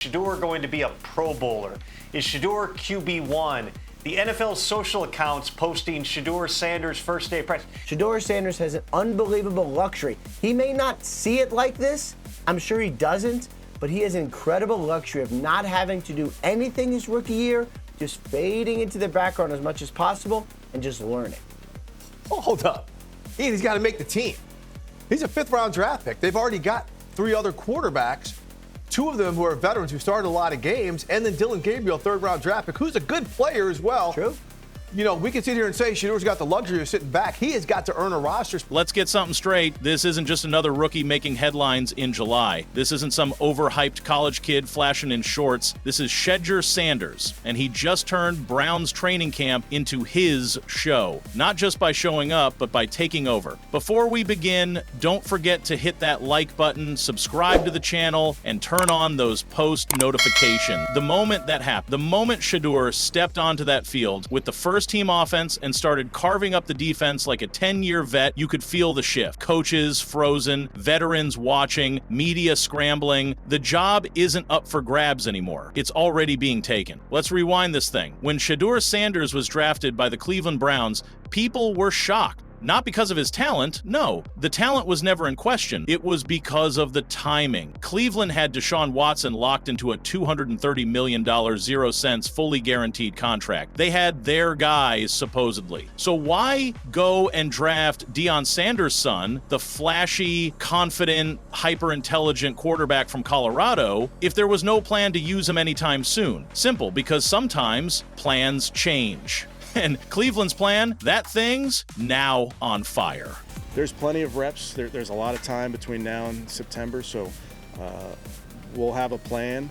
Shaduer going to be a Pro Bowler? Is Shaduer QB1? The NFL social accounts posting Shedeur Sanders' first day of practice. Shedeur Sanders has an unbelievable luxury. He may not see it like this. I'm sure he doesn't, but he has an incredible luxury of not having to do anything his rookie year, just fading into the background as much as possible and just learning. Oh, hold up. He's got to make the team. He's a fifth-round draft pick. They've already got 3 other quarterbacks, 2 of them who are veterans who started a lot of games, and then Dillon Gabriel, third-round draft pick, who's a good player as well. True. You know, we can sit here and say Shadeur's got the luxury of sitting back. He has got to earn a roster spot. Let's get something straight. This isn't just another rookie making headlines in July. This isn't some overhyped college kid flashing in shorts. This is Shedeur Sanders, and he just turned Brown's training camp into his show. Not just by showing up, but by taking over. Before we begin, don't forget to hit that like button, subscribe to the channel, and turn on those post notifications. The moment that happened, the moment Shedeur stepped onto that field with the first team offense and started carving up the defense like a 10-year vet, you could feel the shift. Coaches frozen, veterans watching, media scrambling. The job isn't up for grabs anymore. It's already being taken. Let's rewind this thing. When Shedeur Sanders was drafted by the Cleveland Browns, people were shocked. Not because of his talent, no. The talent was never in question. It was because of the timing. Cleveland had Deshaun Watson locked into a $230 million 0 cents fully guaranteed contract. They had their guys, supposedly. So why go and draft Deion Sanders' son, the flashy, confident, hyper-intelligent quarterback from Colorado, if there was no plan to use him anytime soon? Simple, because sometimes plans change. And Cleveland's plan, that thing's now on fire. There's plenty of reps. There's a lot of time between now and September, so we'll have a plan,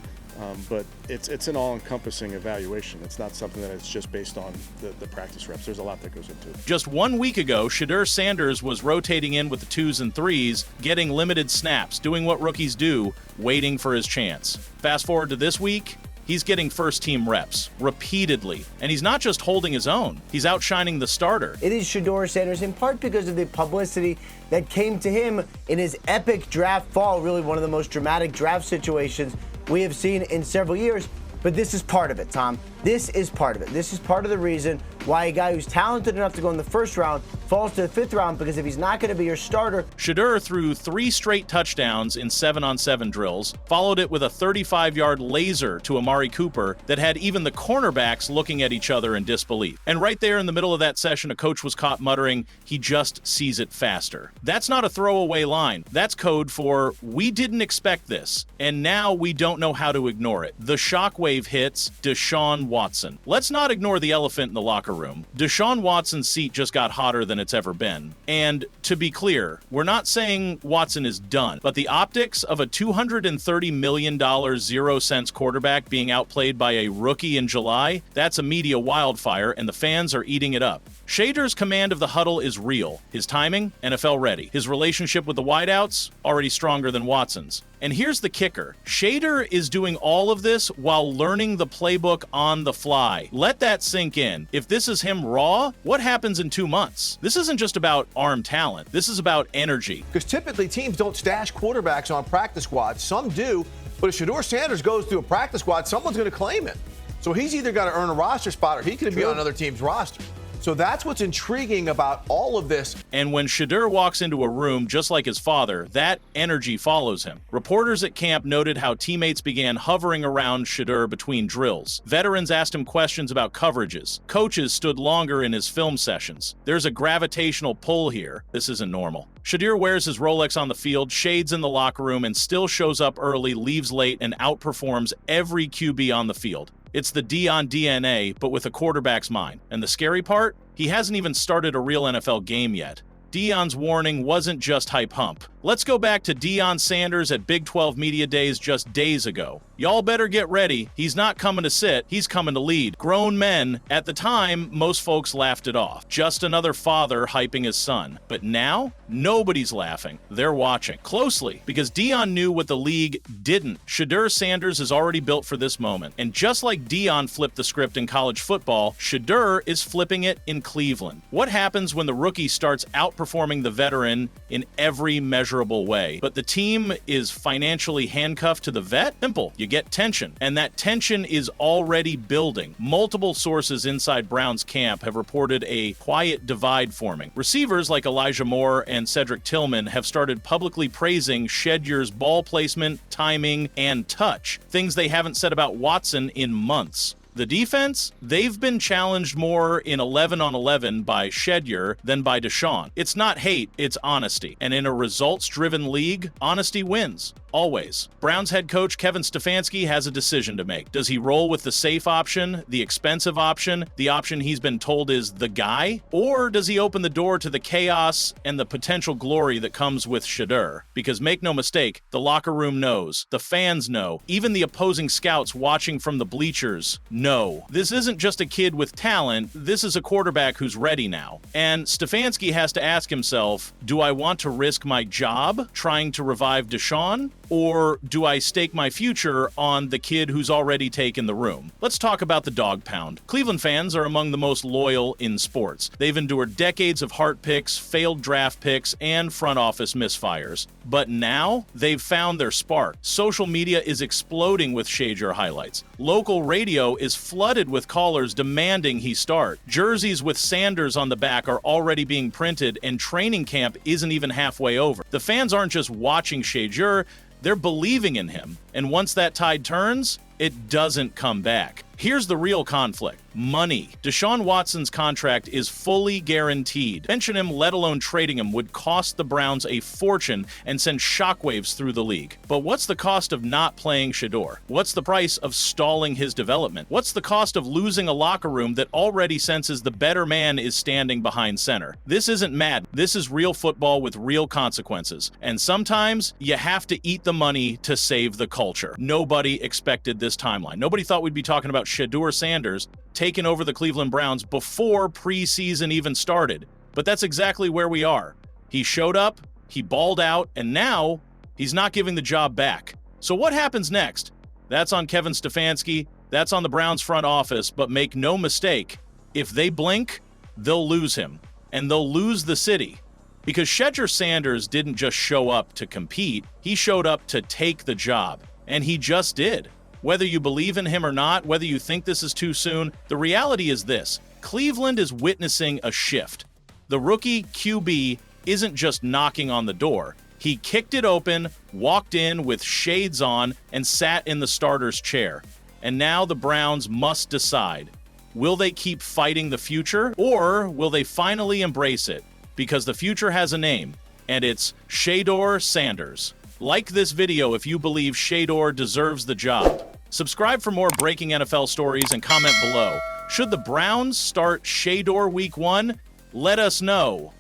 but it's an all-encompassing evaluation. It's not something that is just based on the practice reps. There's a lot that goes into it. Just 1 week ago, Shedeur Sanders was rotating in with the 2s and 3s, getting limited snaps, doing what rookies do, waiting for his chance. Fast forward to this week, he's getting first-team reps, repeatedly. And he's not just holding his own, he's outshining the starter. It is Shedeur Sanders in part because of the publicity that came to him in his epic draft fall, really one of the most dramatic draft situations we have seen in several years. But this is part of it, Tom. This is part of it. This is part of the reason why a guy who's talented enough to go in the first round falls to the 5th round, because if he's not going to be your starter. Shedeur threw 3 straight touchdowns in 7-on-7 drills, followed it with a 35-yard laser to Amari Cooper that had even the cornerbacks looking at each other in disbelief. And right there in the middle of that session, a coach was caught muttering, "He just sees it faster." That's not a throwaway line. That's code for, we didn't expect this, and now we don't know how to ignore it. The shockwave hits Deshaun Watson. Let's not ignore the elephant in the locker room. Deshaun Watson's seat just got hotter than it's ever been. And to be clear, we're not saying Watson is done, but the optics of a $230 million 0 cents quarterback being outplayed by a rookie in July, that's a media wildfire, and the fans are eating it up. Shader's command of the huddle is real. His timing, NFL ready. His relationship with the wideouts, already stronger than Watson's. And here's the kicker. Shedeur is doing all of this while learning the playbook on the fly. Let that sink in. If this is him raw, what happens in 2 months? This isn't just about arm talent. This is about energy. Because typically teams don't stash quarterbacks on practice squads. Some do, but if Shedeur Sanders goes to a practice squad, someone's going to claim it. So he's either got to earn a roster spot or he could be on another team's roster. So that's what's intriguing about all of this. And when Shedeur walks into a room just like his father, that energy follows him. Reporters at camp noted how teammates began hovering around Shedeur between drills. Veterans asked him questions about coverages. Coaches stood longer in his film sessions. There's a gravitational pull here. This isn't normal. Shedeur wears his Rolex on the field, shades in the locker room, and still shows up early, leaves late, and outperforms every QB on the field. It's the Deion DNA, but with a quarterback's mind. And the scary part? He hasn't even started a real NFL game yet. Deion's warning wasn't just hype hump. Let's go back to Deion Sanders at Big 12 Media Days just days ago. Y'all better get ready. He's not coming to sit, he's coming to lead. Grown men. At the time, most folks laughed it off. Just another father hyping his son. But now, nobody's laughing. They're watching closely because Deion knew what the league didn't. Shedeur Sanders is already built for this moment. And just like Deion flipped the script in college football, Shedeur is flipping it in Cleveland. What happens when the rookie starts out outperforming the veteran in every measurable way. But the team is financially handcuffed to the vet? Simple. You get tension. And that tension is already building. Multiple sources inside Browns camp have reported a quiet divide forming. Receivers like Elijah Moore and Cedric Tillman have started publicly praising Shedeur's ball placement, timing, and touch, things they haven't said about Watson in months. The defense, they've been challenged more in 11 on 11 by Shedeur than by Deshaun. It's not hate, it's honesty. And in a results-driven league, honesty wins. Always. Browns head coach Kevin Stefanski has a decision to make. Does he roll with the safe option, the expensive option, the option he's been told is the guy? Or does he open the door to the chaos and the potential glory that comes with Shedeur? Because make no mistake, the locker room knows, the fans know, even the opposing scouts watching from the bleachers know. This isn't just a kid with talent, this is a quarterback who's ready now. And Stefanski has to ask himself, do I want to risk my job trying to revive Deshaun? Or do I stake my future on the kid who's already taken the room? Let's talk about the dog pound. Cleveland fans are among the most loyal in sports. They've endured decades of heart picks, failed draft picks, and front office misfires. But now, they've found their spark. Social media is exploding with Shaduer highlights. Local radio is flooded with callers demanding he start. Jerseys with Sanders on the back are already being printed, and training camp isn't even halfway over. The fans aren't just watching Shaduer, they're believing in him. And once that tide turns, it doesn't come back. Here's the real conflict. Money. Deshaun Watson's contract is fully guaranteed. Benching him, let alone trading him, would cost the Browns a fortune and send shockwaves through the league. But what's the cost of not playing Shedeur? What's the price of stalling his development? What's the cost of losing a locker room that already senses the better man is standing behind center? This isn't mad. This is real football with real consequences. And sometimes you have to eat the money to save the culture. Nobody expected this timeline. Nobody thought we'd be talking about Shedeur Sanders taking over the Cleveland Browns before preseason even started. But that's exactly where we are. He showed up, he balled out, and now he's not giving the job back. So what happens next? That's on Kevin Stefanski, that's on the Browns front office, but make no mistake, if they blink, they'll lose him, and they'll lose the city. Because Shedeur Sanders didn't just show up to compete, he showed up to take the job, and he just did. Whether you believe in him or not, whether you think this is too soon, the reality is this. Cleveland is witnessing a shift. The rookie QB isn't just knocking on the door. He kicked it open, walked in with shades on, and sat in the starter's chair. And now the Browns must decide. Will they keep fighting the future, or will they finally embrace it? Because the future has a name, and it's Shedeur Sanders. Like this video if you believe Shedeur deserves the job. Subscribe for more breaking NFL stories and comment below. Should the Browns start Shedeur Week 1? Let us know.